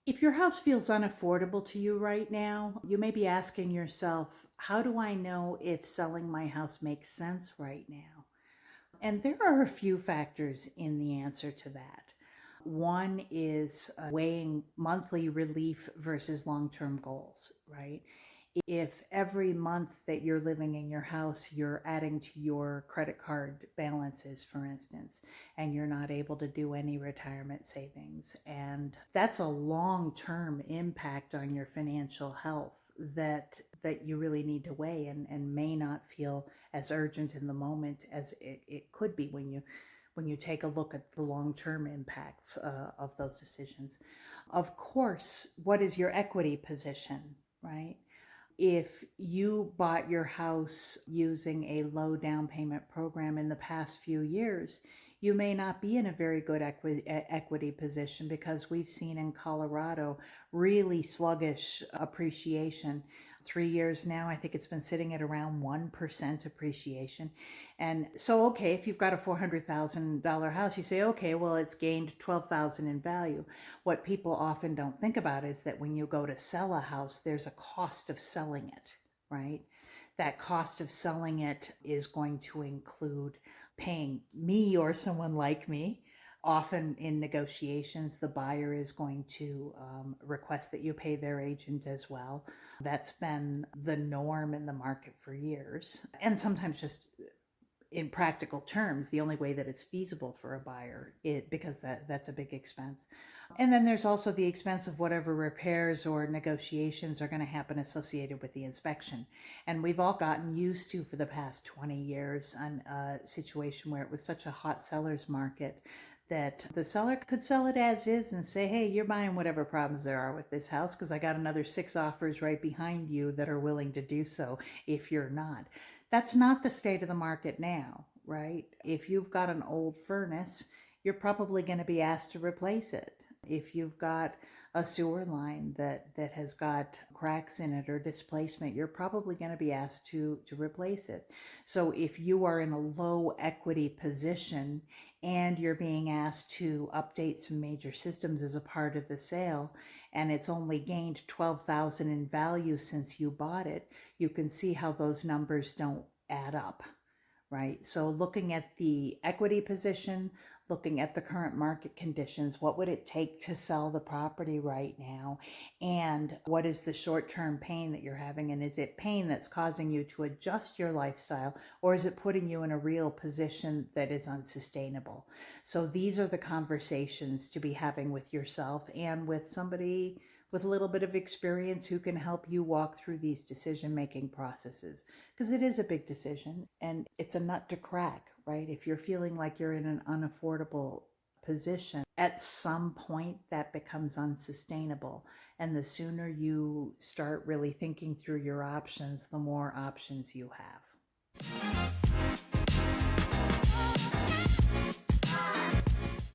If your house feels unaffordable to you right now, you may be asking yourself, how do I know if selling my house makes sense right now? And there are a few factors in the answer to that. One is weighing monthly relief versus long term goals, right? If every month that you're living in your house, you're adding to your credit card balances, for instance, and you're not able to do any retirement savings, and that's a long-term impact on your financial health that you really need to weigh and may not feel as urgent in the moment as it could be when you take a look at the long-term impacts of those decisions. Of course, what is your equity position, right? If you bought your house using a low down payment program in the past few years, you may not be in a very good equity position because we've seen in Colorado really sluggish appreciation. 3 years now, I think it's been sitting at around 1% appreciation. And so, okay, if you've got a $400,000 house, you say, okay, well, it's gained 12,000 in value. What people often don't think about is that when you go to sell a house, there's a cost of selling it, right? That cost of selling it is going to include paying me or someone like me. Often in negotiations, the buyer is going to request that you pay their agent as well. That's been the norm in the market for years. And sometimes just in practical terms, the only way that it's feasible for a buyer, because that's a big expense. And then there's also the expense of whatever repairs or negotiations are going to happen associated with the inspection. And we've all gotten used to, for the past 20 years, on a situation where it was such a hot seller's market that the seller could sell it as is and say, hey, you're buying whatever problems there are with this house because I got another 6 offers right behind you that are willing to do so if you're not. That's not the state of the market now, right? If you've got an old furnace, you're probably going to be asked to replace it. If you've got a sewer line that has got cracks in it or displacement, you're probably going to be asked to replace it. So if you are in a low equity position and you're being asked to update some major systems as a part of the sale, and it's only gained 12,000 in value since you bought it, you can see how those numbers don't add up, right? So looking at the equity position, looking at the current market conditions, what would it take to sell the property right now? And what is the short-term pain that you're having? And is it pain that's causing you to adjust your lifestyle, or is it putting you in a real position that is unsustainable? So these are the conversations to be having with yourself and with somebody with a little bit of experience who can help you walk through these decision-making processes. Because it is a big decision and it's a nut to crack, right? If you're feeling like you're in an unaffordable position, at some point that becomes unsustainable. And the sooner you start really thinking through your options, the more options you have.